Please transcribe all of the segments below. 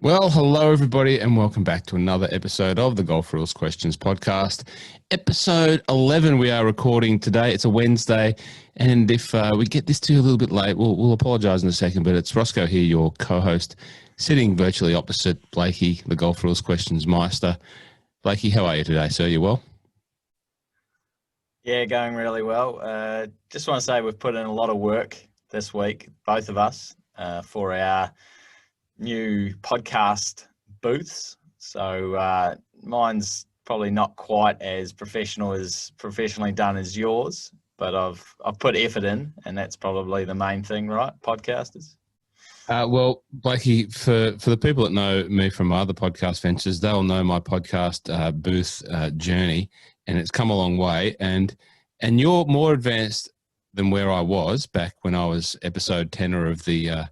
Well, hello everybody and welcome back to another episode of the Golf Rules Questions podcast. Episode 11 we are recording today. It's a Wednesday, and if we get this to you a little bit late, we'll apologise in a second, but it's Roscoe here, your co-host, sitting virtually opposite Blakey, the Golf Rules Questions Meister. Blakey, how are you today, sir? You well? Yeah, going really well. Just want to say we've put in a lot of work this week, both of us, for our new podcast booths. So mine's probably not quite as professionally done as yours, but I've put effort in, and that's probably the main thing, right? Podcasters. Well, Blakey, for the people that know me from my other podcast ventures, they'll know my podcast booth journey, and it's come a long way. And you're more advanced than where I was back when I was episode 10 of the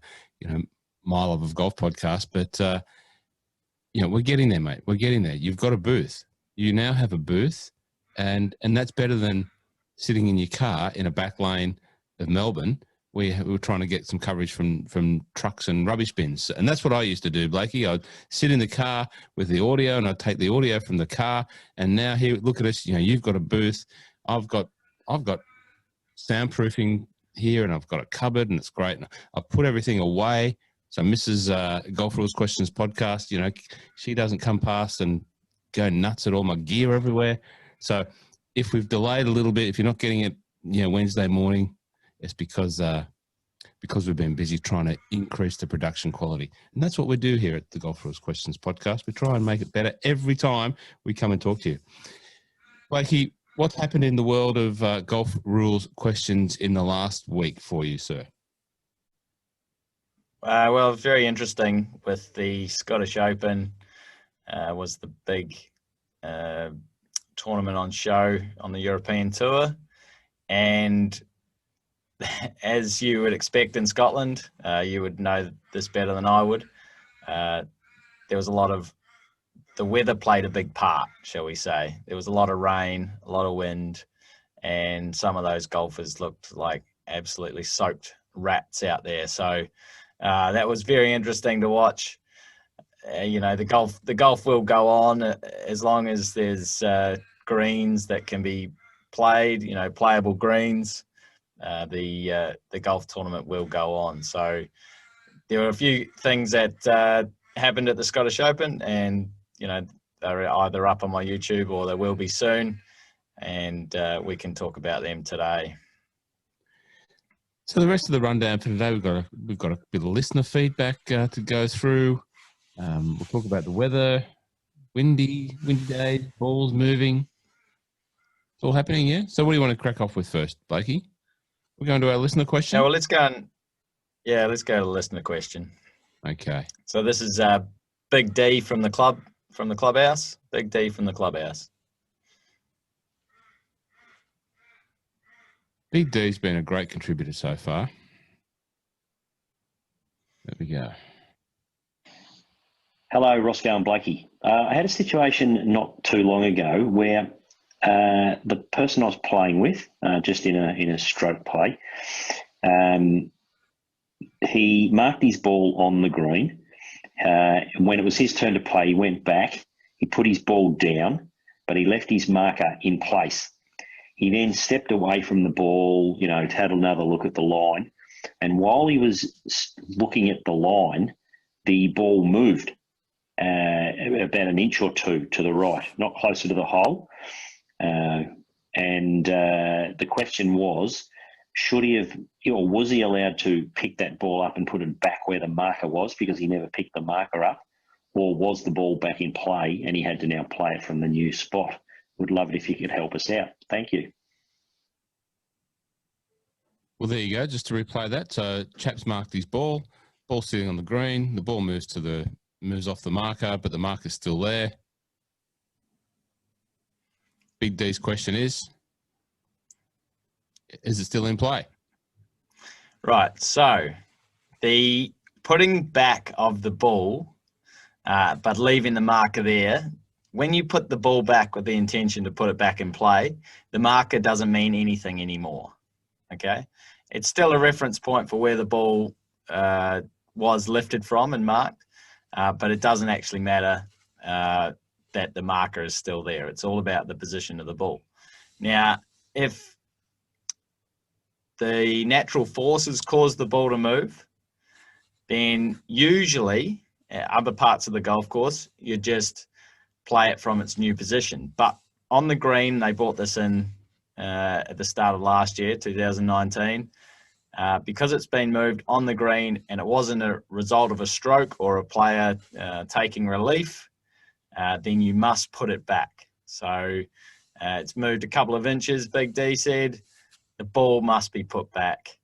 My Love of Golf podcast. But we're getting there, mate. We're getting there. You've got a booth. You now have a booth, and that's better than sitting in your car in a back lane of Melbourne. We were trying to get some coverage from trucks and rubbish bins. And that's what I used to do, Blakey. I'd sit in the car with the audio, and I'd take the audio from the car. And now here, look at us. You've got a booth. I've got soundproofing here, and I've got a cupboard, and it's great. And I've put everything away. So Mrs. Golf Rules Questions podcast, she doesn't come past and go nuts at all my gear everywhere. So if we've delayed a little bit, if you're not getting it, Wednesday morning, it's because we've been busy trying to increase the production quality. And that's what we do here at the Golf Rules Questions podcast. We try and make it better every time we come and talk to you. Blakey, what's happened in the world of Golf Rules Questions in the last week for you, sir? Well, very interesting with the Scottish Open. Was the big tournament on show on the European Tour. And as you would expect in Scotland, you would know this better than I would. There was the weather played a big part, shall we say. There was a lot of rain, a lot of wind, and some of those golfers looked like absolutely soaked rats out there. So that was very interesting to watch. The golf will go on as long as there's greens that can be played, playable greens. The golf tournament will go on. So there were a few things that happened at the Scottish Open, and they're either up on my YouTube or they will be soon, and we can talk about them today. So the rest of the rundown for today, we've got a bit of listener feedback to go through. We'll talk about the weather, windy days, balls moving. It's all happening, yeah? So what do you want to crack off with first, Blakey? We're going to our listener question? Yeah, well, let's go to the listener question. Okay. So this is Big D from the clubhouse. Big D from the clubhouse. Big D's been a great contributor so far. There we go. Hello, Roscoe and Blakey. I had a situation not too long ago where the person I was playing with, just in a stroke play, he marked his ball on the green. When it was his turn to play, he went back. He put his ball down, but he left his marker in place. He then stepped away from the ball, had another look at the line. And while he was looking at the line, the ball moved about an inch or two to the right, not closer to the hole. And the question was, should he have, or was he allowed to pick that ball up and put it back where the marker was because he never picked the marker up? Or was the ball back in play and he had to now play it from the new spot? Would love it if you could help us out. Thank you. Well, there you go. Just to replay that. So chap's marked his ball sitting on the green. The ball moves off the marker, but the marker's still there. Big D's question is it still in play? Right. So the putting back of the ball, but leaving the marker there, when you put the ball back with the intention to put it back in play, the marker doesn't mean anything anymore. Okay. It's still a reference point for where the ball was lifted from and marked, but it doesn't actually matter that the marker is still there. It's all about the position of the ball. Now, if the natural forces cause the ball to move, then usually at other parts of the golf course, you just play it from its new position. But on the green, they brought this in at the start of last year, 2019, because it's been moved on the green and it wasn't a result of a stroke or a player taking relief, then you must put it back. So it's moved a couple of inches, Big D said. The ball must be put back,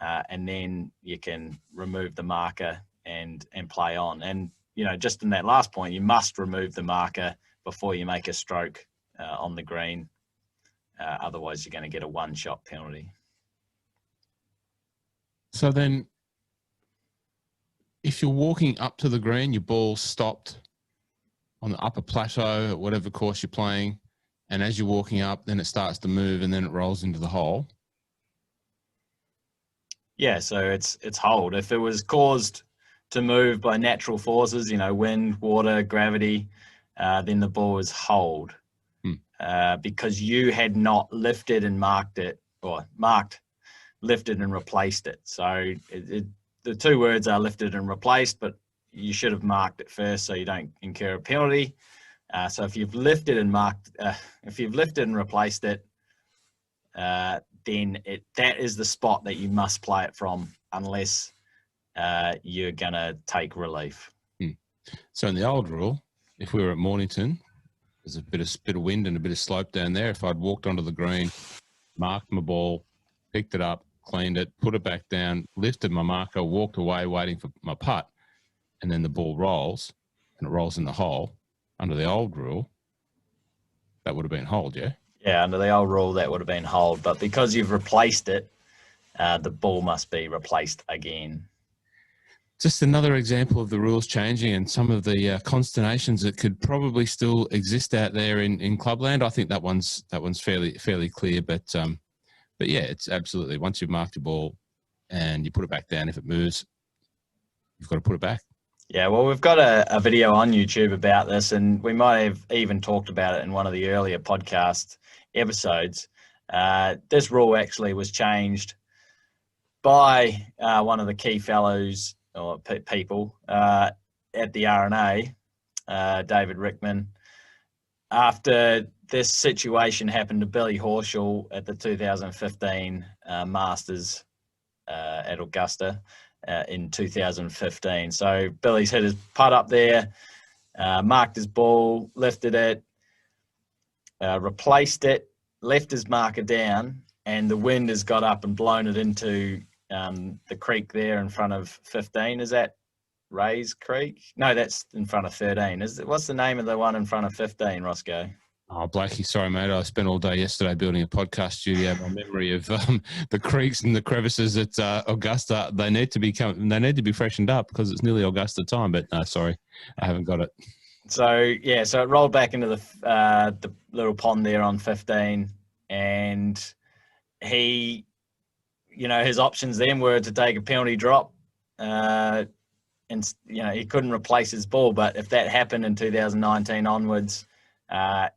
and then you can remove the marker and play on. And, you know, just in that last point, you must remove the marker before you make a stroke on the green. Otherwise, you're going to get a one-shot penalty. So then, if you're walking up to the green, your ball stopped on the upper plateau at whatever course you're playing, and as you're walking up, then it starts to move and then it rolls into the hole. Yeah, so it's hold. If it was caused to move by natural forces, you know, wind, water, gravity, then the ball is hold. Because you had not lifted and marked it, or lifted and replaced it. So the two words are lifted and replaced, but you should have marked it first so you don't incur a penalty. So if you've lifted and replaced it, then that is the spot that you must play it from, unless you're gonna take relief. So in the old rule, if we were at Mornington, there's a bit of wind and a bit of slope down there. If I'd walked onto the green, marked my ball, picked it up, cleaned it, put it back down, lifted my marker, walked away waiting for my putt, and then the ball rolls and it rolls in the hole, under the old rule, that would have been hold, yeah? Yeah, under the old rule, that would have been hold. But because you've replaced it, the ball must be replaced again. Just another example of the rules changing and some of the consternations that could probably still exist out there in clubland. I think that one's fairly clear, but yeah, it's absolutely, once you've marked your ball and you put it back down, if it moves, you've got to put it back. Yeah, well, we've got a video on YouTube about this, and we might have even talked about it in one of the earlier podcast episodes. This rule actually was changed by one of the key fellows or people at the R&A, David Rickman, after this situation happened to Billy Horschel at the 2015 Masters at Augusta in 2015. So Billy's hit his putt up there, marked his ball, lifted it, replaced it, left his marker down, and the wind has got up and blown it into the creek there in front of 15. Is that Ray's Creek? No, that's in front of 13. What's the name of the one in front of 15, Roscoe? Oh, Blakey, sorry, mate. I spent all day yesterday building a podcast studio. My memory of the creeks and the crevices at Augusta, they need to be freshened up because it's nearly Augusta time. But no, sorry, I haven't got it. So yeah, so it rolled back into the little pond there on 15, and he, you know, his options then were to take a penalty drop, and you know, he couldn't replace his ball. But if that happened in 2019 onwards,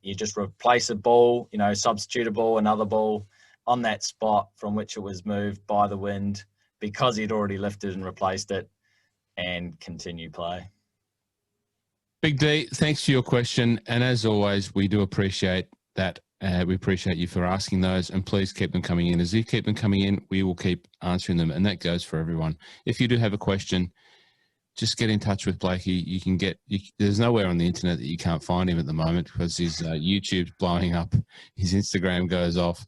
you just replace a ball, you know, substitute a ball, another ball on that spot from which it was moved by the wind, because he'd already lifted and replaced it, and continue play. Big D, thanks for your question. And as always, we do appreciate that. We appreciate you for asking those, and please keep them coming in. As you keep them coming in, we will keep answering them, and that goes for everyone. If you do have a question, just get in touch with Blakey. There's nowhere on the internet that you can't find him at the moment, because his YouTube's blowing up. His Instagram goes off.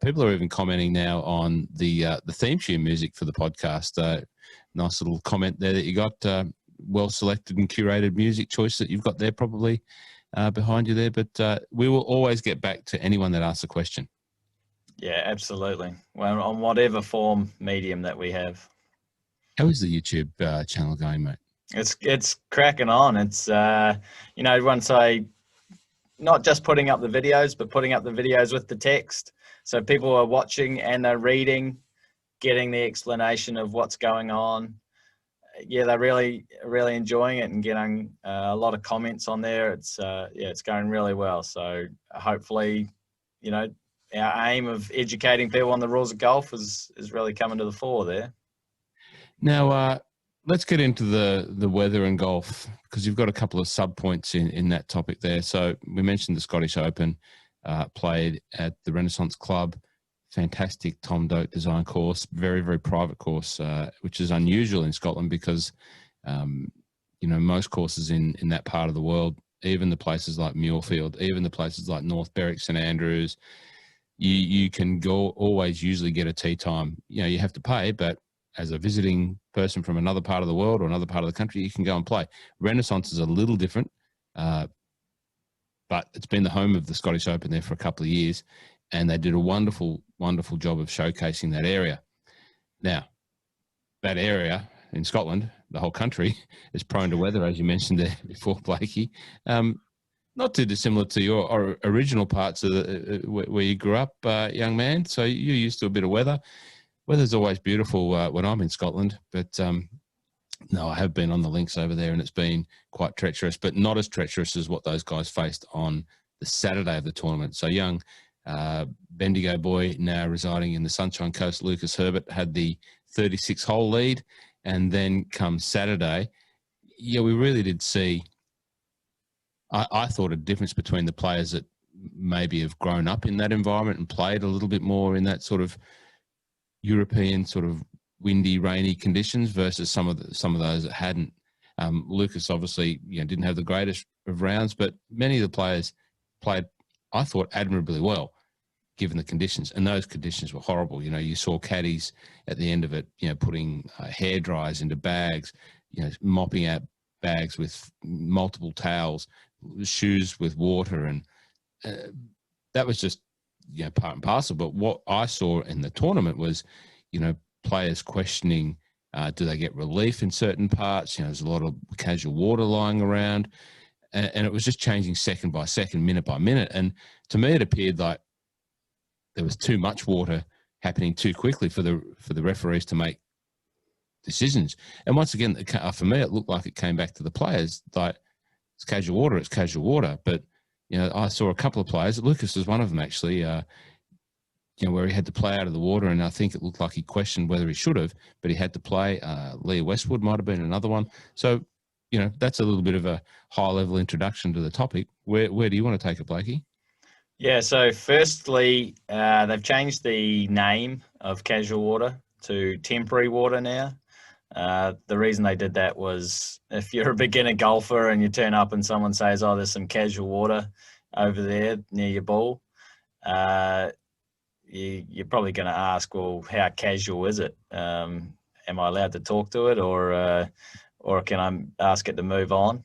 People are even commenting now on the theme tune music for the podcast. Nice little comment there that you got. Well selected and curated music choice that you've got there, probably behind you there. But we will always get back to anyone that asks a question. Yeah, absolutely. Well, on whatever form medium that we have. How is the YouTube channel going, mate? It's cracking on. It's you know, once I not just putting up the videos, but putting up the videos with the text, so people are watching and they're reading, getting the explanation of what's going on. yeah, they're really enjoying it and getting a lot of comments on there. It's it's going really well. So hopefully, our aim of educating people on the rules of golf is really coming to the fore there. Now, let's get into the weather and golf, because you've got a couple of sub points in that topic there. So we mentioned the Scottish Open, played at the Renaissance Club. Fantastic Tom Doak design course, very, very private course, which is unusual in Scotland because, most courses in that part of the world, even the places like Muirfield, even the places like North Berwick, St Andrews, you can always usually get a tee time. You have to pay, but as a visiting person from another part of the world or another part of the country, you can go and play. Renaissance is a little different, but it's been the home of the Scottish Open there for a couple of years, and they did a wonderful, wonderful job of showcasing that area. Now, that area in Scotland, the whole country, is prone to weather, as you mentioned there before, Blakey. Not too dissimilar to your original parts of where you grew up, young man. So you're used to a bit of weather. Weather's always beautiful when I'm in Scotland, but no, I have been on the links over there, and it's been quite treacherous, but not as treacherous as what those guys faced on the Saturday of the tournament. So young Bendigo boy, now residing in the Sunshine Coast, Lucas Herbert, had the 36-hole lead, and then come Saturday, we really did see, I thought, a difference between the players that maybe have grown up in that environment and played a little bit more in that sort of European sort of windy, rainy conditions versus some of those that hadn't. Lucas obviously, didn't have the greatest of rounds, but many of the players played, I thought, admirably well, given the conditions. And those conditions were horrible. You saw caddies at the end of it, putting hair dryers into bags, mopping out bags with multiple towels, shoes with water, and that was just part and parcel. But what I saw in the tournament was, players questioning, do they get relief in certain parts? There's a lot of casual water lying around, and it was just changing second by second, minute by minute. And to me, it appeared like there was too much water happening too quickly for the referees to make decisions. And once again, for me, it looked like it came back to the players, like, it's casual water. But I saw a couple of players. Lucas was one of them, actually. Where he had to play out of the water, and I think it looked like he questioned whether he should have, but he had to play. Leah Westwood might have been another one. So, that's a little bit of a high-level introduction to the topic. Where do you want to take it, Blakey? Yeah, so firstly, they've changed the name of casual water to temporary water now. The reason they did that was if you're a beginner golfer and you turn up and someone says, oh, there's some casual water over there near your ball, you're probably going to ask, well, how casual is it? Am I allowed to talk to it, or can I ask it to move on?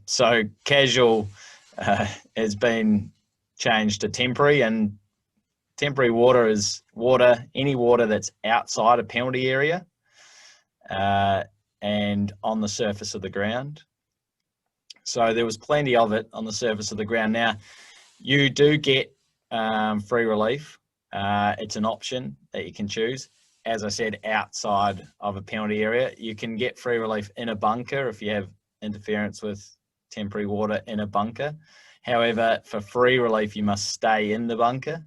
So casual has been changed to temporary, and temporary water is any water that's outside a penalty area and on the surface of the ground. So there was plenty of it on the surface of the ground. Now, you do get free relief. It's an option that you can choose. As I said, outside of a penalty area, you can get free relief in a bunker if you have interference with temporary water in a bunker. However, for free relief, you must stay in the bunker.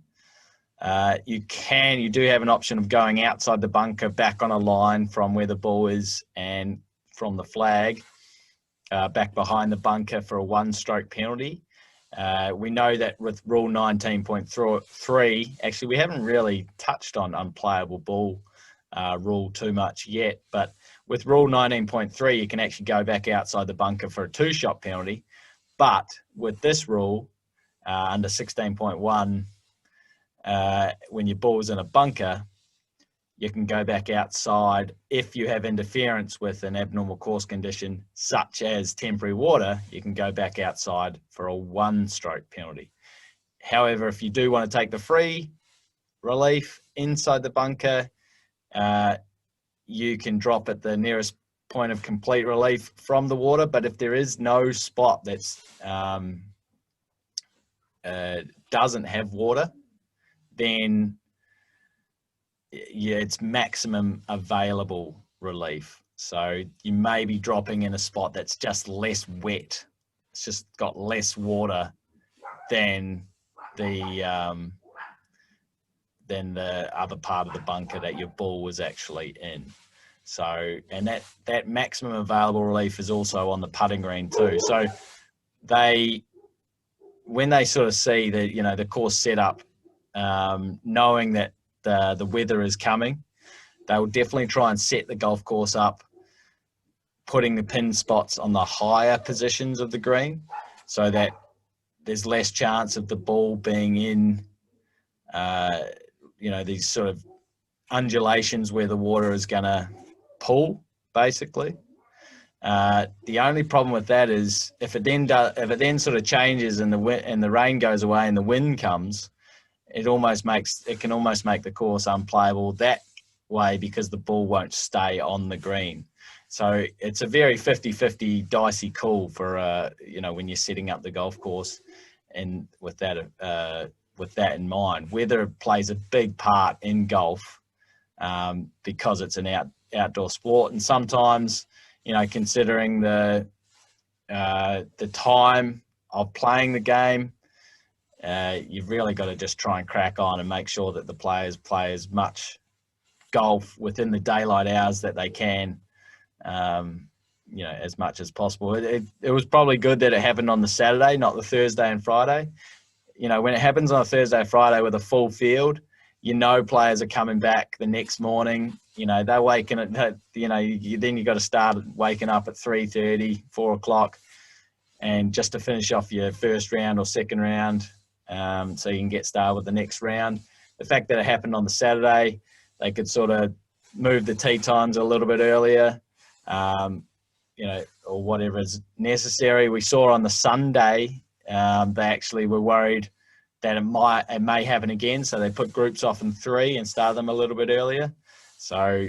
You do have an option of going outside the bunker, back on a line from where the ball is and from the flag, back behind the bunker for a one-stroke penalty. We know that with Rule 19.3, actually, we haven't really touched on unplayable ball rule too much yet, but with Rule 19.3, you can actually go back outside the bunker for a two-shot penalty. But with this rule, under 16.1, when your ball's in a bunker, you can go back outside if you have interference with an abnormal course condition, such as temporary water. You can go back outside for a one-stroke penalty. However, if you do want to take the free relief inside the bunker, you can drop at the nearest point of complete relief from the water. But if there is no spot that's doesn't have water, then it's maximum available relief. So you may be dropping in a spot that's just less wet. It's just got less water than the other part of the bunker that your ball was actually in. So, and that maximum available relief is also on the putting green too. So when they sort of see the course set up, knowing that the weather is coming, they will definitely try and set the golf course up, putting the pin spots on the higher positions of the green, so that there's less chance of the ball being in, these sort of undulations where the water is going to pull, basically. The only problem with that is if it then sort of changes and the rain goes away and the wind comes, it can almost make the course unplayable that way, because the ball won't stay on the green. So it's a very 50-50 dicey call for when you're setting up the golf course, and with that in mind, weather plays a big part in golf, because it's an outdoor sport, and sometimes, considering the time of playing the game, you've really got to just try and crack on and make sure that the players play as much golf within the daylight hours that they can, as much as possible. It was probably good that it happened on the Saturday, not the Thursday and Friday. When it happens on a Thursday or Friday with a full field, players are coming back the next morning. They're waking at, then you got to start waking up at 3:30, 4 o'clock, and just to finish off your first round or second round, so you can get started with the next round. The fact that it happened on the Saturday, they could sort of move the tee times a little bit earlier, or whatever is necessary. We saw on the Sunday, they actually were worried that it may happen again, so they put groups off in 3 and started them a little bit earlier. So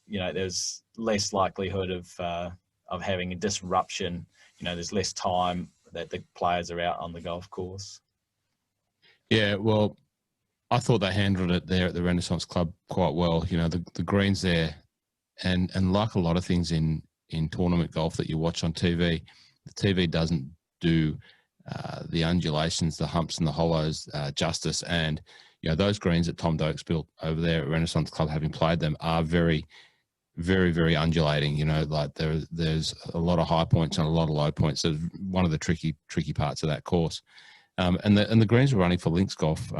there's less likelihood of having a disruption. There's less time that the players are out on the golf course. Yeah, well, I thought they handled it there at the Renaissance Club quite well. The greens there, and like a lot of things in tournament golf that you watch on TV, the TV doesn't do the undulations, the humps and the hollows justice. And, those greens that Tom Doak's built over there at Renaissance Club, having played them, are very, very, very undulating. Like there's a lot of high points and a lot of low points. So one of the tricky parts of that course. And the greens were running for links golf,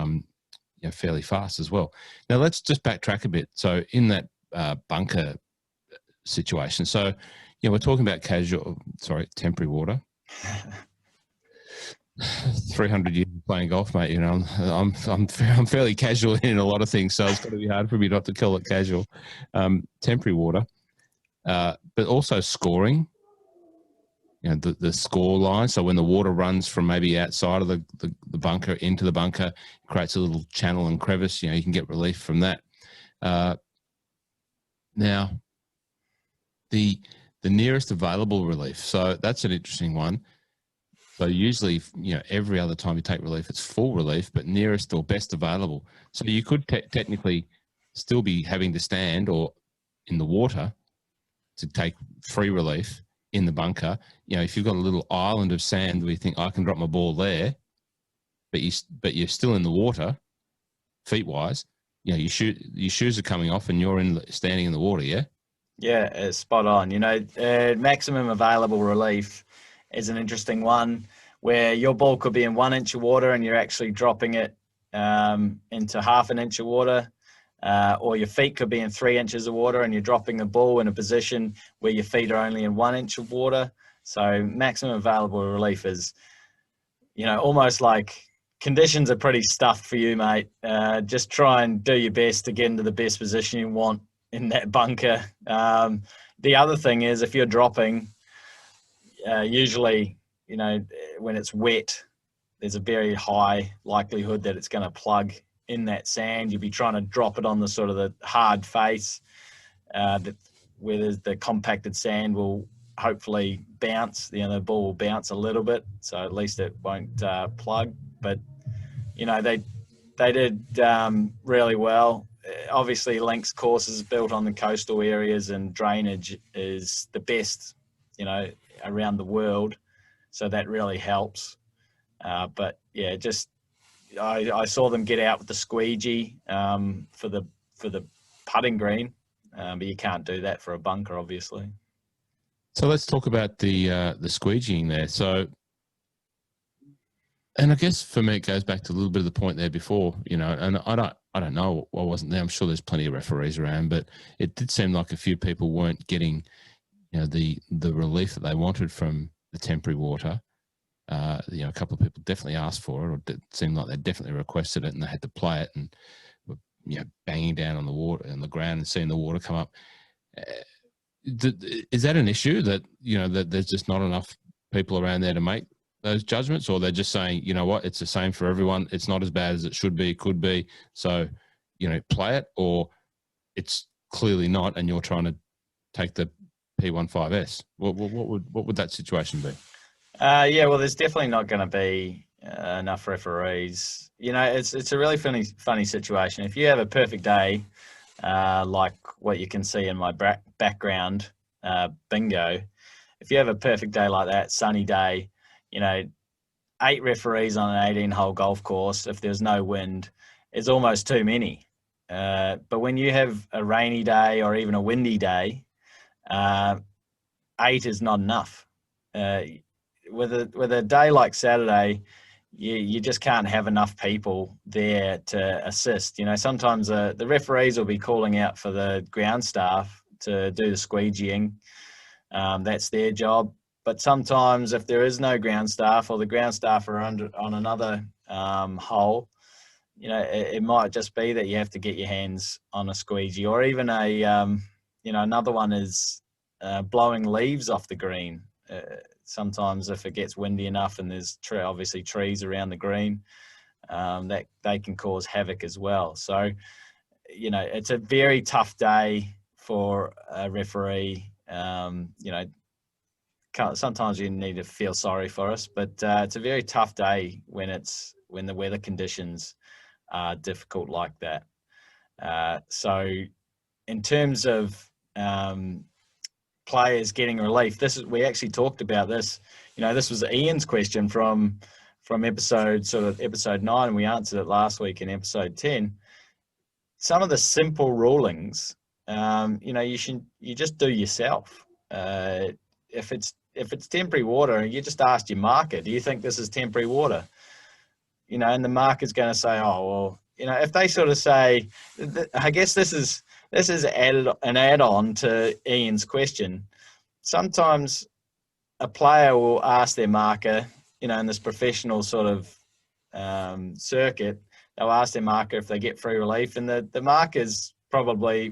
fairly fast as well. Now let's just backtrack a bit. So in that bunker situation, so we're talking about temporary water. 300 years playing golf, mate. I'm fairly casual in a lot of things, so it's going to be hard for me not to call it casual. Temporary water, but also scoring. The score line. So when the water runs from maybe outside of the bunker into the bunker, it creates a little channel and crevice. You can get relief from that. Now, the nearest available relief. So that's an interesting one. So usually, every other time you take relief, it's full relief, but nearest or best available. So you could technically still be having to stand or in the water to take free relief in the bunker. If you've got a little island of sand where you think I can drop my ball there, but you're still in the water, feet wise, your shoes are coming off and you're standing in the water. Yeah. Yeah, it's spot on. Maximum available relief is an interesting one, where your ball could be in 1 inch of water and you're actually dropping it into half an inch of water, or your feet could be in 3 inches of water and you're dropping the ball in a position where your feet are only in 1 inch of water. So maximum available relief is, almost like conditions are pretty stuffed for you, mate. Just try and do your best to get into the best position you want in that bunker. The other thing is, if you're dropping, usually, when it's wet, there's a very high likelihood that it's going to plug in that sand. You'll be trying to drop it on the sort of the hard face, where the compacted sand will hopefully bounce. The ball will bounce a little bit, so at least it won't plug. But they did really well obviously links courses built on the coastal areas, and drainage is the best, around the world. So that really helps. But yeah, I saw them get out with the squeegee for the putting green, but you can't do that for a bunker, obviously. So let's talk about the squeegeeing there. So, and I guess for me, it goes back to a little bit of the point there before, and I don't know, I wasn't there. I'm sure there's plenty of referees around, but it did seem like a few people weren't getting, the relief that they wanted from the temporary water. A couple of people definitely asked for it, or it seemed like they definitely requested it, and they had to play it, and banging down on the water and the ground and seeing the water come up. Is that an issue that that there's just not enough people around there to make those judgments, or they're just saying, what, it's the same for everyone, it's not as bad as it should be, could be, so play it, or it's clearly not, and you're trying to take the P15S? What would that situation be? Well, there's definitely not going to be enough referees. It's a really funny situation. If you have a perfect day, like what you can see in my background, bingo, if you have a perfect day like that, sunny day, 8 referees on an 18-hole golf course, if there's no wind, is almost too many. But when you have a rainy day or even a windy day, 8 is not enough. With a day like Saturday, you just can't have enough people there to assist. Sometimes the referees will be calling out for the ground staff to do the squeegeeing. That's their job. But sometimes if there is no ground staff, or the ground staff are on another hole, it might just be that you have to get your hands on a squeegee, or even another one is blowing leaves off the green. Sometimes if it gets windy enough and there's obviously trees around the green, that they can cause havoc as well. So, it's a very tough day for a referee. Sometimes you need to feel sorry for us, but it's a very tough day when the weather conditions are difficult like that. So in terms of players getting relief, we actually talked about this. This was Ian's question from episode 9, and we answered it last week in episode 10. Some of the simple rulings, you just do yourself. If it's temporary water, you just ask your marker, do you think this is temporary water? And the marker's going to say, oh, well, if they sort of say, I guess this is an add-on to Ian's question. Sometimes a player will ask their marker, in this professional sort of circuit, they'll ask their marker if they get free relief, and the marker's probably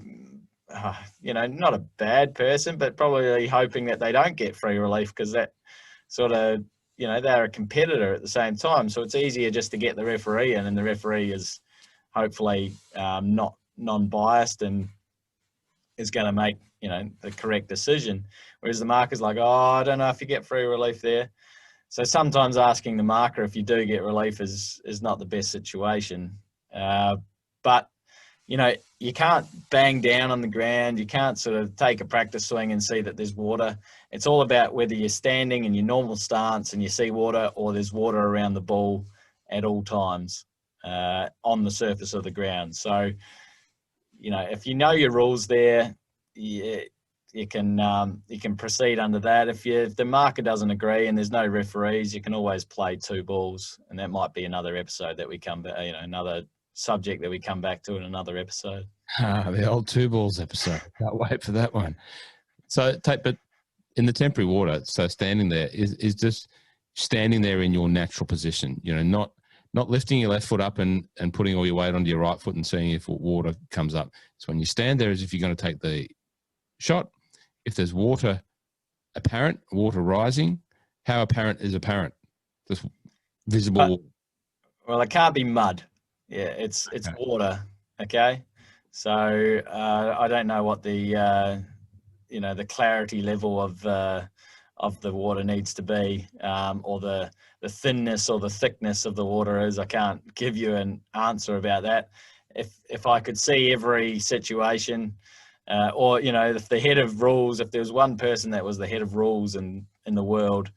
not a bad person, but probably hoping that they don't get free relief, because that sort of, they're a competitor at the same time. So it's easier just to get the referee in, and the referee is hopefully not non-biased and is going to make, the correct decision. Whereas the marker's like, oh, I don't know if you get free relief there. So sometimes asking the marker if you do get relief is not the best situation. But you can't bang down on the ground. You can't sort of take a practice swing and see that there's water. It's all about whether you're standing in your normal stance and you see water, or there's water around the ball at all times on the surface of the ground. So, if you know your rules there, you can proceed under that. If the marker doesn't agree and there's no referees, you can always play 2 balls, and that might be another episode that we come back, another subject that we come back to in another episode. The old 2 balls episode. Can't wait for that one. So, but in the temporary water, so standing there is just standing there in your natural position. Not lifting your left foot up and putting all your weight onto your right foot and seeing if water comes up. So when you stand there, as if you're going to take the shot. If there's water apparent, water rising, how apparent is apparent? Just visible. Well, it can't be mud. Yeah, it's water. Okay, so I don't know what the the clarity level of the water needs to be, or the thinness or the thickness of the water is. I can't give you an answer about that. if I could see every situation, or if the head of rules, if there was one person that was the head of rules in the world,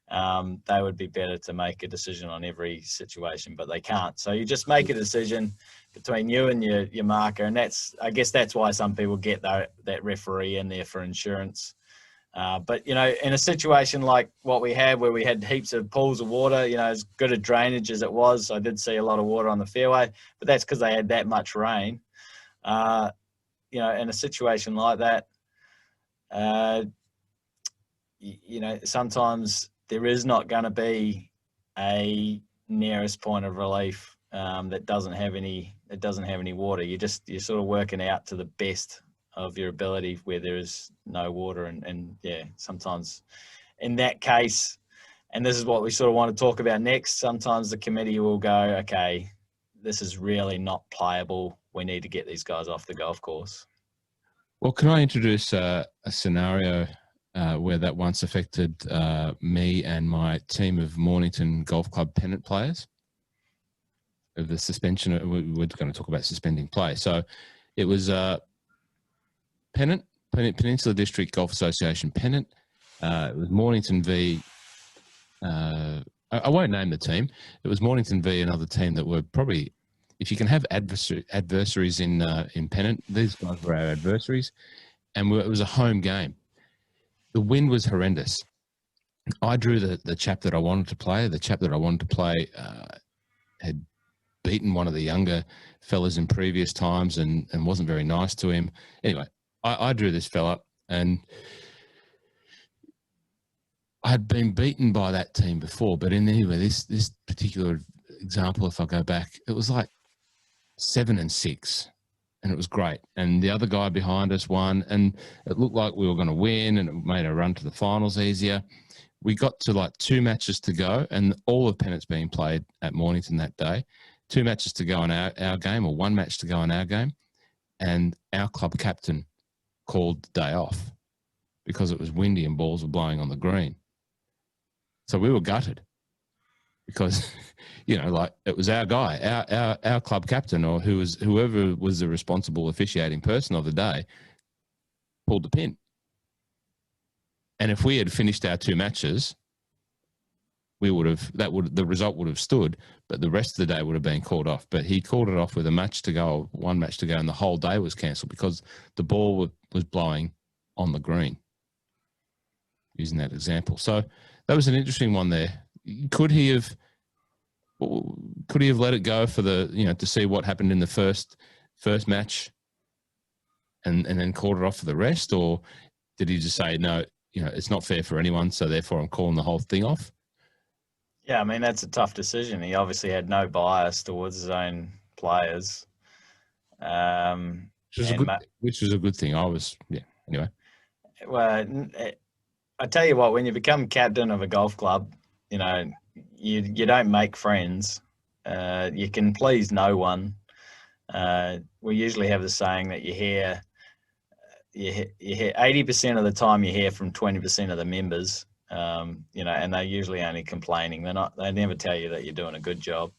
they would be better to make a decision on every situation, but they can't. So you just make a decision between you and your marker, and I guess that's why some people get that referee in there for insurance. But in a situation like what we had, where we had heaps of pools of water, as good a drainage as it was, I did see a lot of water on the fairway, but that's because they had that much rain. In a situation like that, sometimes there is not going to be a nearest point of relief that doesn't have any water. You're sort of working out to the best of your ability where there is no water, and sometimes in that case, and this is what we sort of want to talk about next, sometimes the committee will go, okay, this is really not playable, we need to get these guys off the golf course. Well, can I introduce a scenario where that once affected me and my team of Mornington Golf Club pennant players? Of the suspension, we're going to talk about suspending play. So it was Peninsula District Golf Association pennant. It was Mornington v. I won't name the team. It was Mornington v. another team that were probably, if you can have adversaries in pennant, these guys were our adversaries, and it was a home game. The wind was horrendous. I drew the chap that I wanted to play. The chap that I wanted to play had beaten one of the younger fellas in previous times and wasn't very nice to him. Anyway, I drew this fella, and I had been beaten by that team before, but anyway, this particular example, if I go back, it was like 7-6, and it was great. And the other guy behind us won, and it looked like we were going to win, and it made a run to the finals easier. We got to like 2 matches to go, and all of pennants being played at Mornington that day. 2 matches to go in our game, or 1 match to go in our game, and our club captain called the day off because it was windy and balls were blowing on the green. So we were gutted because, like it was our guy, our club captain, or whoever was the responsible officiating person of the day, pulled the pin. And if we had finished our 2 matches, the result would have stood, but the rest of the day would have been called off. But he called it off with 1 match to go, and the whole day was cancelled because the ball was blowing on the green. Using that example, so that was an interesting one there. Could he have let it go for to see what happened in the first match, and then called it off for the rest, or did he just say no? It's not fair for anyone, so therefore I'm calling the whole thing off. Yeah, I mean, that's a tough decision. He obviously had no bias towards his own players. Which was a good thing. Anyway. Well, I tell you what, when you become captain of a golf club, you don't make friends. You can please no one. We usually have the saying that you hear 80% of the time you hear from 20% of the members. And they're usually only complaining. They never tell you that you're doing a good job.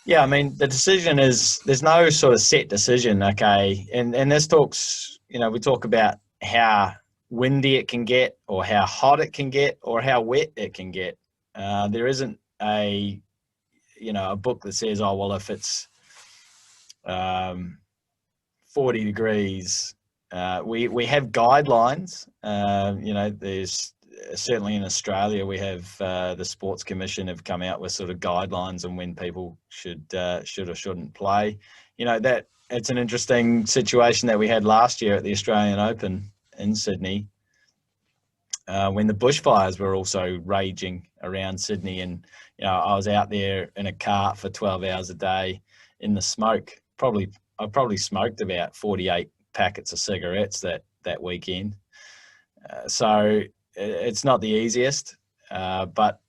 Yeah, I mean, the decision is, there's no sort of set decision, okay? And this talks, we talk about how windy it can get, or how hot it can get, or how wet it can get. There isn't a book that says, oh, well, if it's 40 degrees, we have guidelines. There's certainly in Australia, we have the Sports Commission have come out with sort of guidelines on when people should or shouldn't play. That it's an interesting situation that we had last year at the Australian Open in Sydney, when the bushfires were also raging around Sydney, and I was out there in a cart for 12 hours a day in the smoke. I probably smoked about 48 packets of cigarettes that weekend. So it's not the easiest, but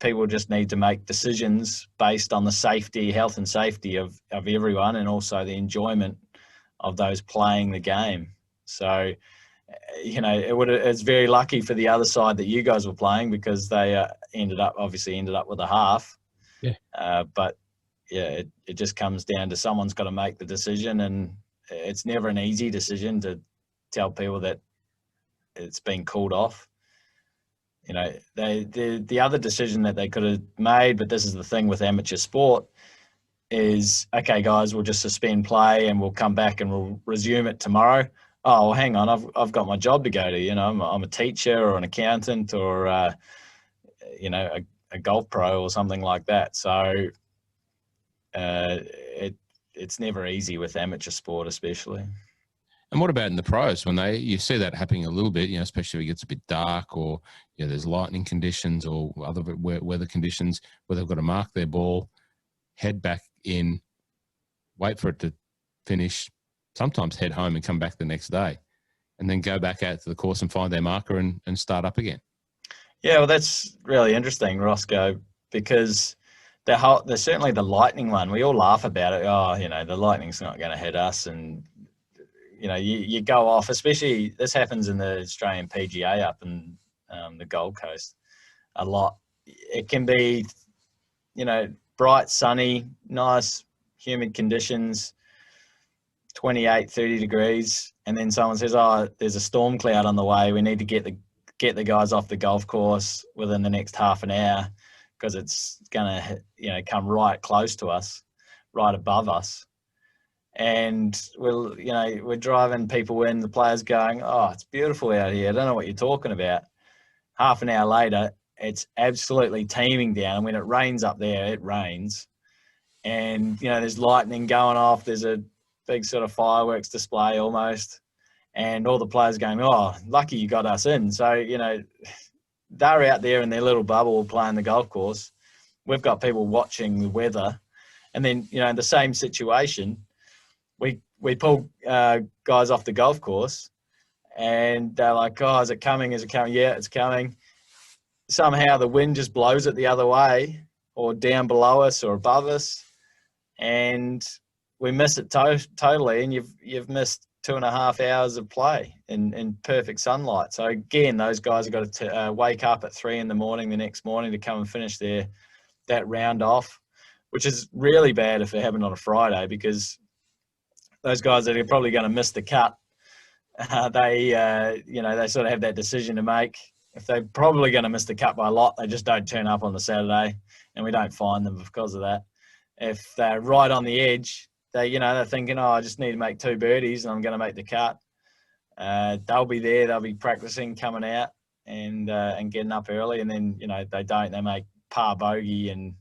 people just need to make decisions based on the health and safety of everyone, and also the enjoyment of those playing the game. So, it's very lucky for the other side that you guys were playing, because they ended up with a half. Yeah. But it just comes down to someone's got to make the decision, and it's never an easy decision to tell people that it's been called off. The other decision that they could have made, but this is the thing with amateur sport, is, okay, guys, we'll just suspend play and we'll come back and we'll resume it tomorrow. Oh, well, hang on, I've got my job to go to. I'm a teacher or an accountant or a golf pro or something like that. So it's never easy with amateur sport, especially. And what about in the pros when you see that happening a little bit, especially if it gets a bit dark or there's lightning conditions or other weather conditions where they've got to mark their ball, head back in, wait for it to finish, sometimes head home and come back the next day, and then go back out to the course and find their marker and start up again. Yeah, well, that's really interesting, Roscoe, because there's certainly the lightning one. We all laugh about it. Oh, the lightning's not going to hit us, and you go off. Especially this happens in the Australian PGA up in the Gold Coast a lot. It can be, bright, sunny, nice, humid conditions, 28, 30 degrees, and then someone says, oh, there's a storm cloud on the way. We need to get the guys off the golf course within the next half an hour because it's going to, come right close to us, right above us. And we're driving people in, the players going, oh, it's beautiful out here. I don't know what you're talking about. Half an hour later, it's absolutely teeming down. And when it rains up there, it rains. And, there's lightning going off. There's a big sort of fireworks display almost. And all the players going, oh, lucky you got us in. So, they're out there in their little bubble playing the golf course. We've got people watching the weather. And then, in the same situation, we pull guys off the golf course and they're like, oh, is it coming? Is it coming? Yeah, it's coming. Somehow the wind just blows it the other way or down below us or above us, and we miss it totally, and you've missed 2.5 hours of play in perfect sunlight. So again, those guys have got to wake up at 3 a.m. the next morning to come and finish that round off, which is really bad if it happened on a Friday, because those guys that are probably going to miss the cut, they sort of have that decision to make. If they're probably going to miss the cut by a lot, they just don't turn up on the Saturday, and we don't find them because of that. If they're right on the edge, they're thinking, oh, I just need to make 2 birdies and I'm going to make the cut. They'll be there, they'll be practicing, coming out and getting up early, and then they don't. They make par bogey, and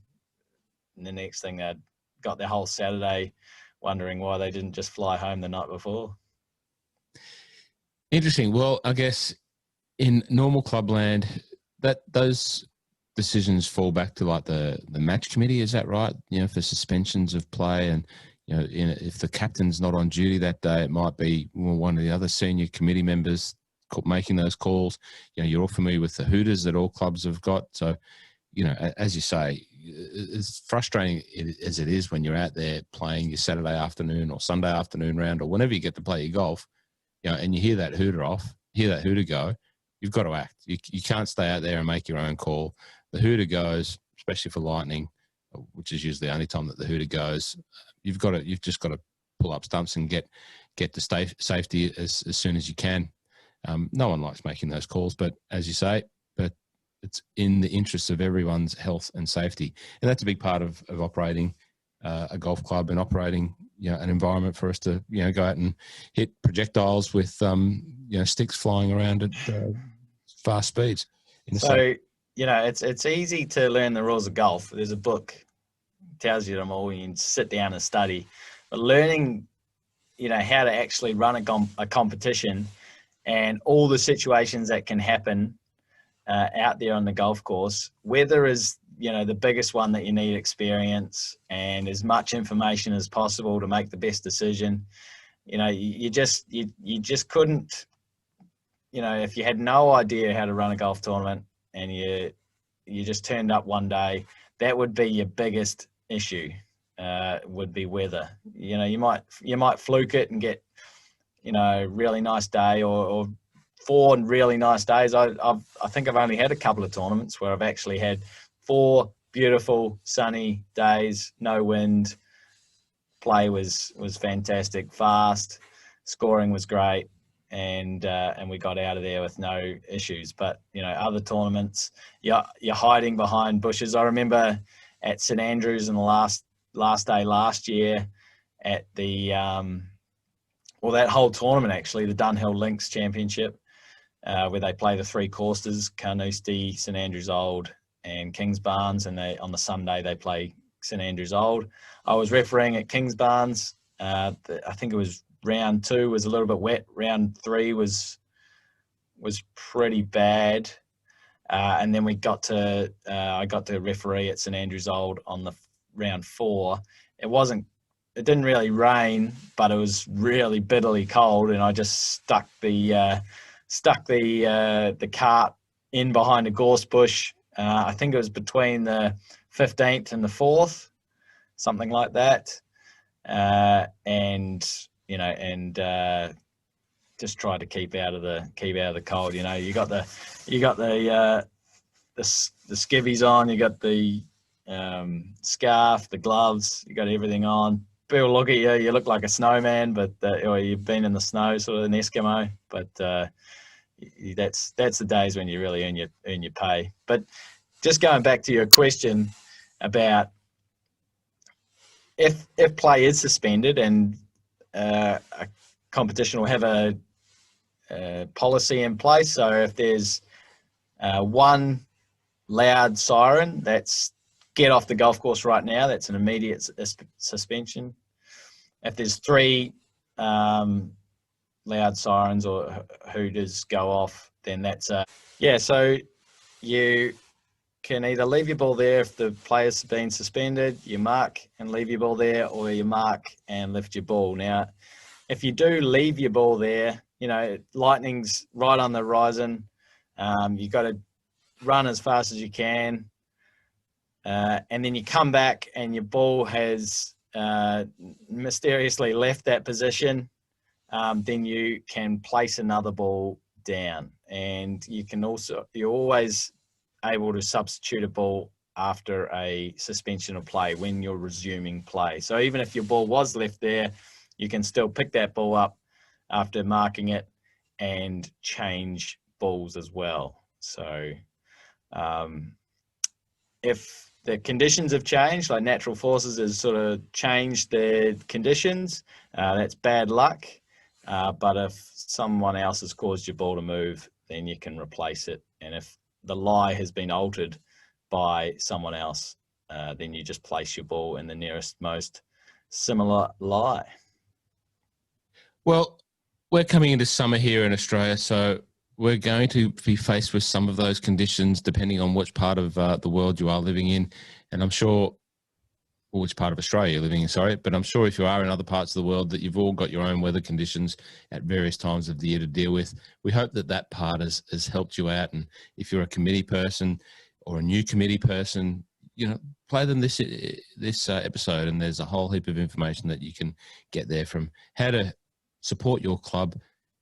the next thing they've got their whole Saturday wondering why they didn't just fly home the night before. Interesting. Well, I guess in normal clubland, those decisions fall back to like the match committee. Is that right? For suspensions of play, and if the captain's not on duty that day, it might be one of the other senior committee members making those calls. You're all familiar with the hooters that all clubs have got. So, as you say, as frustrating as it is when you're out there playing your Saturday afternoon or Sunday afternoon round or whenever you get to play your golf, and you hear that hooter go, you've got to act. You can't stay out there and make your own call. The hooter goes, especially for lightning, which is usually the only time that the hooter goes. You've just got to pull up stumps and get to safety as soon as you can. No one likes making those calls, but as you say, it's in the interest of everyone's health and safety. And that's a big part of operating a golf club and operating, an environment for us to, go out and hit projectiles with, sticks flying around at fast speeds. So, it's easy to learn the rules of golf. There's a book tells you them all. You can sit down and study. But learning, how to actually run a competition and all the situations that can happen out there on the golf course, weather is, the biggest one that you need experience and as much information as possible to make the best decision. You just couldn't, if you had no idea how to run a golf tournament and you just turned up one day, that would be your biggest issue, would be weather. You might fluke it and get, really nice day or 4 really nice days. I think I've only had a couple of tournaments where I've actually had 4 beautiful, sunny days, no wind. Play was fantastic, fast, scoring was great, and we got out of there with no issues. But other tournaments, you're hiding behind bushes. I remember at St Andrews in the last day last year at the that whole tournament actually, the Dunhill Links Championship, where they play the three courses, Carnoustie, St Andrews Old, and Kingsbarns, and on the Sunday they play St Andrews Old. I was refereeing at Kingsbarns. I think it was round 2 was a little bit wet. Round 3 was pretty bad, and then I got to referee at St Andrews Old on the round 4. It didn't really rain, but it was really bitterly cold, and I just stuck the cart in behind a gorse bush. I think it was between the 15th and the 4th, something like that. And just tried to keep out of the cold. You got the skivvies on, you got the scarf, the gloves, you got everything on. People look at you, you look like a snowman, but or you've been in the snow, sort of an Eskimo. But that's the days when you really earn your pay. But just going back to your question about if play is suspended, and a competition will have a policy in place. So if there's one loud siren, that's get off the golf course right now. That's an immediate suspension. If there's 3 loud sirens or hooters go off, then that's so you can either leave your ball there if the player's been suspended, you mark and leave your ball there, or you mark and lift your ball. Now, if you do leave your ball there, lightning's right on the horizon. You've got to run as fast as you can. And then you come back and your ball has mysteriously left that position. Then you can place another ball down, and you're always able to substitute a ball after a suspension of play when you're resuming play. So even if your ball was left there, you can still pick that ball up after marking it and change balls as well. So if the conditions have changed, like natural forces has sort of changed the conditions, that's bad luck. But if someone else has caused your ball to move, then you can replace it. And if the lie has been altered by someone else, then you just place your ball in the nearest most similar lie. Well, we're coming into summer here in Australia, so we're going to be faced with some of those conditions depending on which part of the world you are living in. And I'm sure, or which part of Australia you're living in, sorry, but I'm sure if you are in other parts of the world that you've all got your own weather conditions at various times of the year to deal with. We hope that part has helped you out. And if you're a committee person or a new committee person, play them this episode, and there's a whole heap of information that you can get there from how to support your club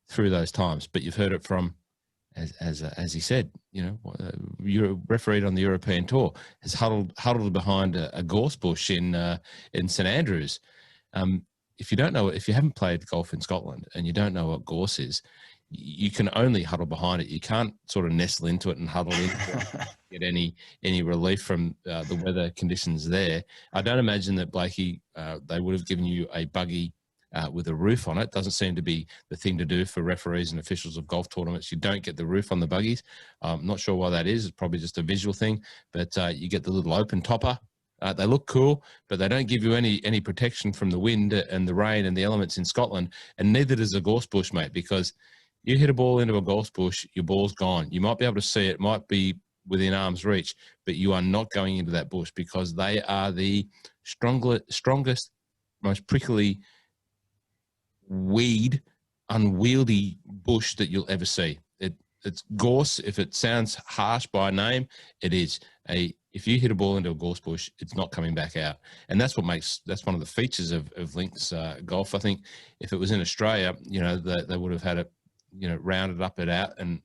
through those times. But you've heard it from, as he said, you're refereed on the European Tour, has huddled behind a gorse bush in St Andrews. If you haven't played golf in Scotland and you don't know what gorse is, you can only huddle behind it. You can't sort of nestle into it and huddle into it, get any relief from the weather conditions there. I don't imagine that, Blakey, they would have given you a buggy with a roof on it. Doesn't seem to be the thing to do for referees and officials of golf tournaments. You don't get the roof on the buggies. I'm not sure why that is. It's probably just a visual thing, but you get the little open topper. They look cool, but they don't give you any protection from the wind and the rain and the elements in Scotland, and neither does a gorse bush, mate, because you hit a ball into a gorse bush, your ball's gone. You might be able to see it, might be within arm's reach, but you are not going into that bush because they are the strongest, most prickly unwieldy bush that you'll ever see. It's gorse. If it sounds harsh by name, it is. If you hit a ball into a gorse bush, it's not coming back out. And that's one of the features of links golf. I think if it was in Australia, they would have had it, rounded up and out and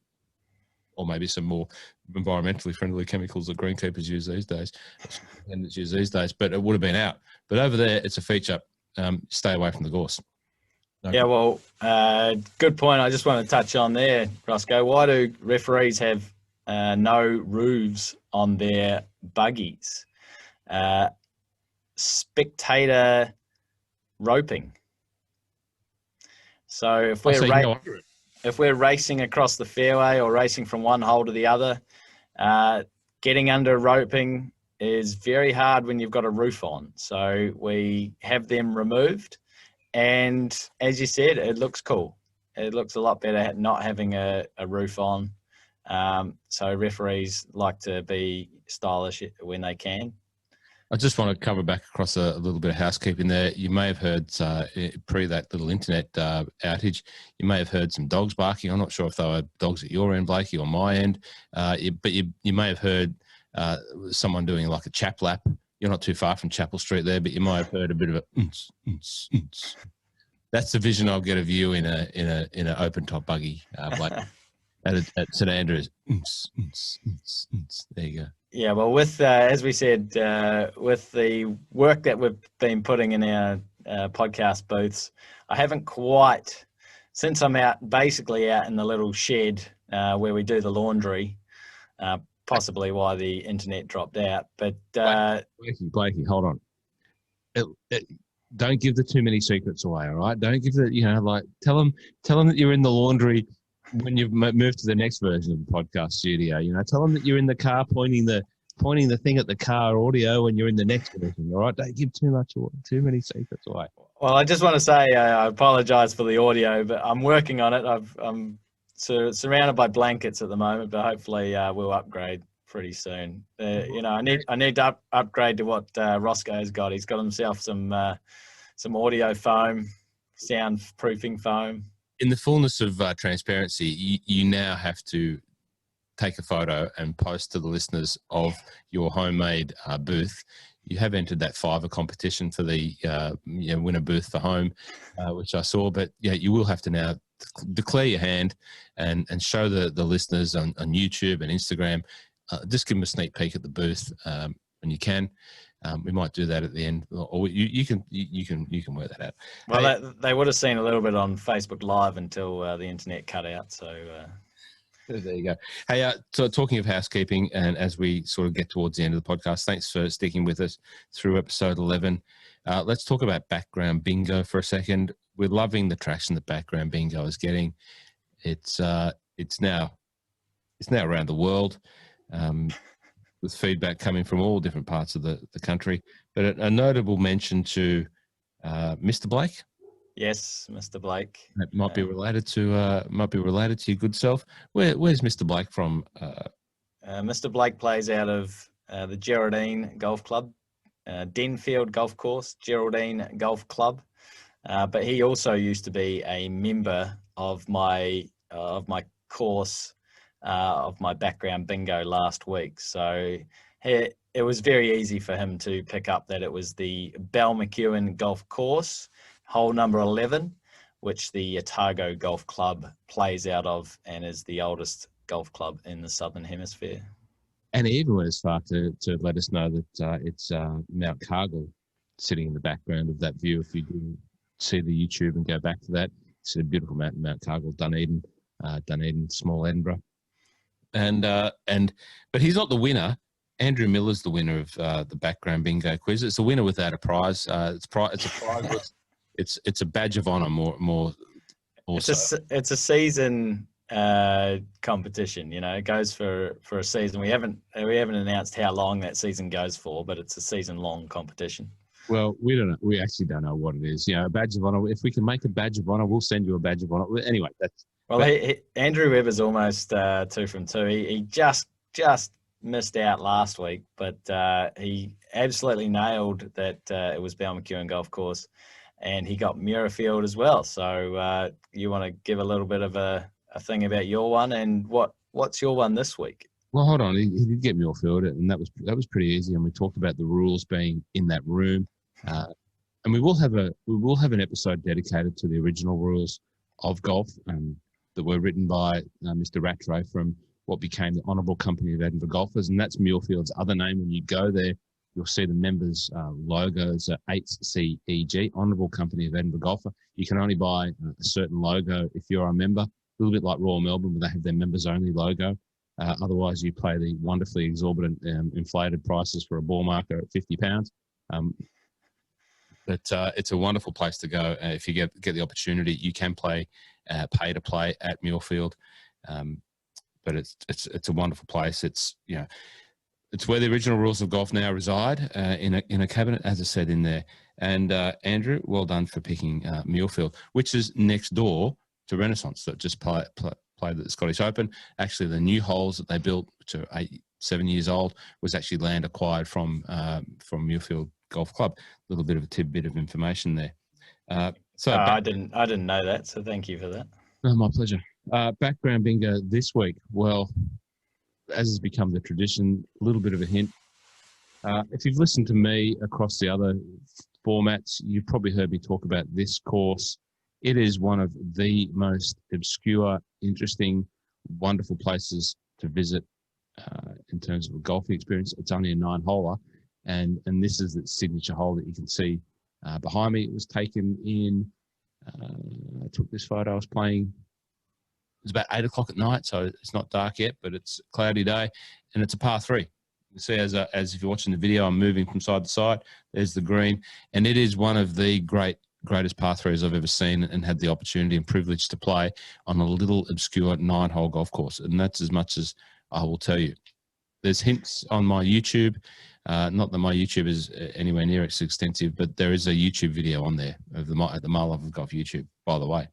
or maybe some more environmentally friendly chemicals that greenkeepers use these days, but it would have been out. But over there, it's a feature. Stay away from the gorse. Yeah, well, good point. I just want to touch on there, Roscoe. Why do referees have no roofs on their buggies? Spectator roping. So if we're racing across the fairway or racing from one hole to the other, getting under roping is very hard when you've got a roof on. So we have them removed. And as you said, it looks cool. It looks a lot better not having a roof on. So referees like to be stylish when they can. I just want to cover back across a little bit of housekeeping there. You may have heard, pre that little internet outage, you may have heard some dogs barking. I'm not sure if they were dogs at your end, Blakey, or my end, but you may have heard someone doing like a chap lap. You're not too far from Chapel Street there, but you might have heard a bit of a. That's the vision I'll get of you in an open top buggy, Blake, at St Andrews. There you go. Yeah, well, with as we said, with the work that we've been putting in our podcast booths, I haven't quite, since I'm basically out in the little shed where we do the laundry. Possibly why the internet dropped out, but Blakey, hold on. Don't give the too many secrets away, all right? Don't give tell them that you're in the laundry when you've moved to the next version of the podcast studio. Tell them that you're in the car pointing the thing at the car audio when you're in the next version, all right? Don't give too many secrets away. Well, I just want to say I apologise for the audio, but I'm working on it. I'm surrounded by blankets at the moment, but hopefully we'll upgrade pretty soon. I need to upgrade to what Roscoe's got. He's got himself some audio foam, soundproofing foam. In the fullness of transparency, you now have to take a photo and post to the listeners of your homemade booth. You have entered that Fiverr competition for the win a booth for home, which I saw. But you will have to now declare your hand and show the listeners on YouTube and Instagram. Just give them a sneak peek at the booth when you can. We might do that at the end, or you can work that out. Well, they would have seen a little bit on Facebook Live until the internet cut out. So there you go. Hey, so talking of housekeeping, and as we sort of get towards the end of the podcast, thanks for sticking with us through episode 11. Let's talk about background bingo for a second. We're loving the traction that background bingo is getting. It's now around the world. With feedback coming from all different parts of the country. But a notable mention to Mr. Blake. Yes, Mr. Blake. That might be related to your good self. Where's Mr. Blake from? Mr. Blake plays out of the Geraldine Golf Club, Denfield Golf Course, Geraldine Golf Club. But he also used to be a member of my course. Of my background bingo last week. So it was very easy for him to pick up that it was the Balmacewen Golf Course, hole number 11, which the Otago Golf Club plays out of and is the oldest golf club in the Southern Hemisphere. And he even went as far to let us know that it's Mount Cargill sitting in the background of that view. If you do see the YouTube and go back to that, it's a beautiful mountain, Mount Cargill, Dunedin, small Edinburgh. But he's not the winner. Andrew Miller's the winner of the background bingo quiz. It's a winner without a prize. It's a prize. It's a badge of honour more. It's a season competition. It goes for a season. We haven't announced how long that season goes for, but it's a season long competition. Well, we don't know. We actually don't know what it is. A badge of honour. If we can make a badge of honour, we'll send you a badge of honour. Anyway, that's. Well, Andrew Webber's almost 2 from 2. He just missed out last week, but he absolutely nailed that it was Balmacewen Golf Course, and he got Muirfield as well. So you want to give a little bit of a thing about your one, and what's your one this week? Well, hold on. He did get Muirfield, and that was pretty easy. And we talked about the rules being in that room, and we will have an episode dedicated to the original rules of golf. That were written by Mr. Rattray from what became the Honourable Company of Edinburgh Golfers, and that's Muirfield's other name. When you go there, you'll see the members' logos are HCEG, Honourable Company of Edinburgh Golfer. You can only buy a certain logo if you're a member, a little bit like Royal Melbourne, where they have their members-only logo. Otherwise, you pay the wonderfully exorbitant inflated prices for a ball marker at £50. But it's a wonderful place to go. If you get the opportunity, you can pay to play at Muirfield. But it's a wonderful place. It's where the original rules of golf now reside, in a cabinet, as I said in there. And Andrew, well done for picking Muirfield, which is next door to Renaissance, that just played at the Scottish Open. Actually, the new holes that they built, which are 7 years old, was actually land acquired from Muirfield Golf Club. A little bit of a tidbit of information there. I didn't know that, so thank you for that. Oh, my pleasure. Background bingo this week. Well, as has become the tradition, a little bit of a hint. If you've listened to me across the other formats, you've probably heard me talk about this course. It is one of the most obscure, interesting, wonderful places to visit in terms of a golfing experience. It's only a 9-holer, and this is the signature hole that you can see behind me. It was taken in, I took this photo, I was playing, it was about 8 o'clock at night, so it's not dark yet, but it's a cloudy day, and it's a par 3. You see, as if you're watching the video, I'm moving from side to side. There's the green, and it is one of the greatest par 3s I've ever seen, and had the opportunity and privilege to play on a little obscure 9-hole golf course, and that's as much as I will tell you. There's hints on my YouTube. Not that my YouTube is anywhere near as extensive, but there is a YouTube video on there of the My Love of Golf YouTube, by the way.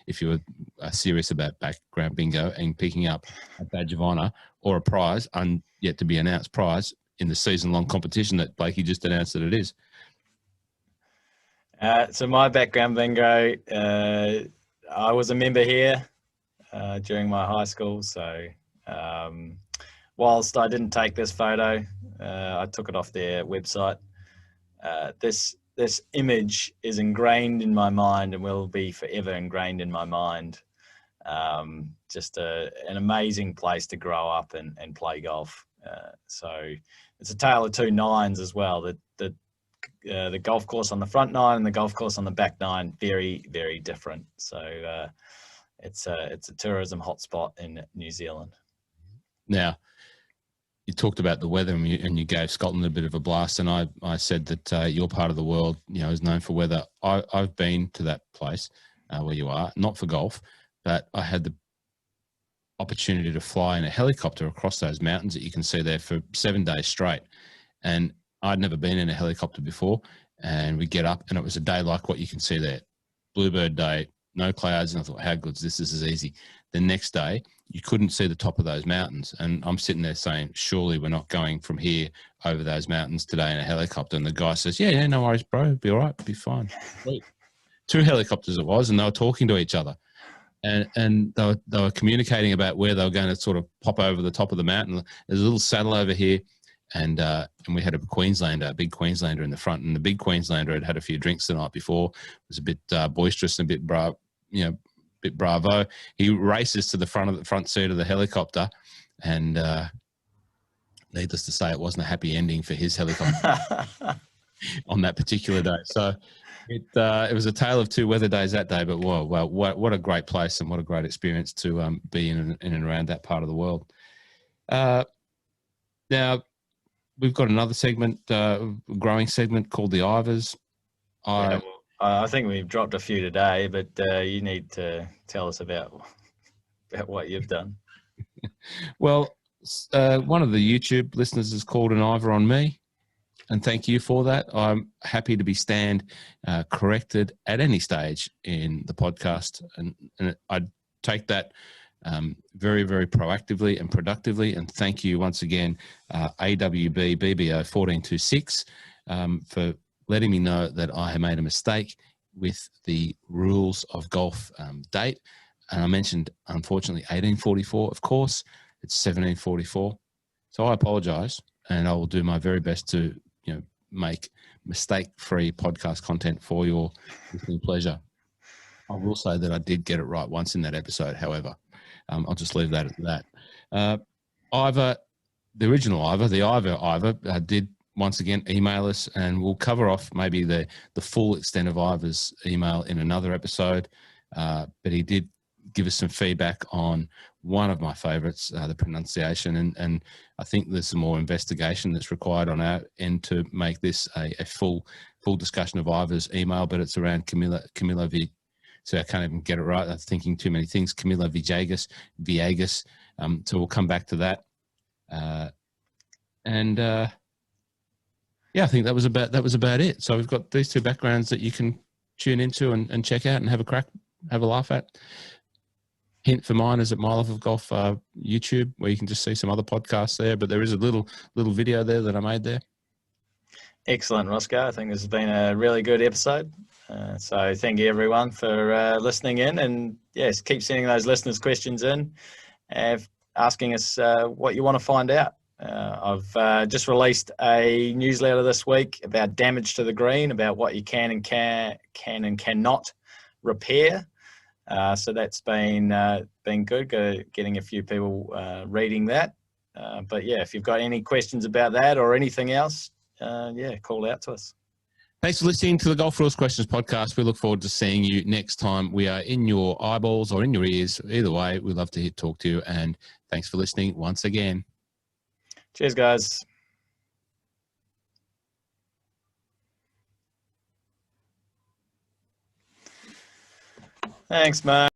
If you are serious about background bingo and picking up a badge of honour or a prize, yet to be announced prize in the season-long competition that Blakey just announced that it is. So my background bingo, I was a member here during my high school. So whilst I didn't take this photo, I took it off their website. This image is ingrained in my mind and will be forever ingrained in my mind. Just an amazing place to grow up and play golf. So it's a tale of two nines as well. The golf course on the front nine and the golf course on the back nine, very, very different. So it's a tourism hotspot in New Zealand. Now, you talked about the weather, and you gave Scotland a bit of a blast, and I said that your part of the world, is known for weather. I've been to that place where you are, not for golf, but I had the opportunity to fly in a helicopter across those mountains that you can see there for 7 days straight. And I'd never been in a helicopter before, and we get up, and it was a day like what you can see there. Bluebird day, no clouds, and I thought, how good's this? This is easy. The next day, you couldn't see the top of those mountains, and I'm sitting there saying, surely we're not going from here over those mountains today in a helicopter. And the guy says, yeah, no worries, bro. It'll be all right. It'll be fine. 2 helicopters it was, and they were talking to each other. And they were communicating about where they were going to sort of pop over the top of the mountain. There's a little saddle over here, and we had a big Queenslander in the front, and the big Queenslander had had a few drinks the night before. It was a bit boisterous and a bit bit bravo. He races to the front seat of the helicopter, and needless to say, it wasn't a happy ending for his helicopter on that particular day. So it was a tale of 2 weather days that day. But whoa, what a great place, and what a great experience to be in and around that part of the world. Now, we've got another segment, growing segment called the Ivers. I think we've dropped a few today, but you need to tell us about what you've done. Well, one of the YouTube listeners has called an Iver on me, and thank you for that. I'm happy to be corrected at any stage in the podcast, and I take that very, very proactively and productively. And thank you once again, AWB BBO 1426, for letting me know that I have made a mistake with the rules of golf date. And I mentioned, unfortunately, 1844. Of course, it's 1744. So I apologise, and I will do my very best to, make mistake-free podcast content for your listening pleasure. I will say that I did get it right once in that episode, however. I'll just leave that at that. Ivor, the original Ivor, the Ivor did once again email us, and we'll cover off maybe the full extent of Ivor's email in another episode. But he did give us some feedback on one of my favourites, the pronunciation, and I think there's some more investigation that's required on our end to make this a full discussion of Ivor's email. But it's around Camilla so I can't even get it right. I'm thinking too many things. Camilla Villegas. So we'll come back to that. Yeah, I think that was about it. So we've got these two backgrounds that you can tune into and check out and have a laugh at. Hint for mine is at My Life of Golf YouTube, where you can just see some other podcasts there. But there is a little video there that I made there. Excellent, Roscoe. I think this has been a really good episode. So thank you, everyone, for listening in. And, yes, keep sending those listeners' questions in, asking us what you want to find out. I've just released a newsletter this week about damage to the green, about what you can and cannot repair. So that's been good, getting a few people reading that. But, yeah, if you've got any questions about that or anything else, call out to us. Thanks for listening to the Golf Rules Questions podcast. We look forward to seeing you next time we are in your eyeballs or in your ears. Either way, we'd love to talk to you. And thanks for listening once again. Cheers, guys. Thanks, mate.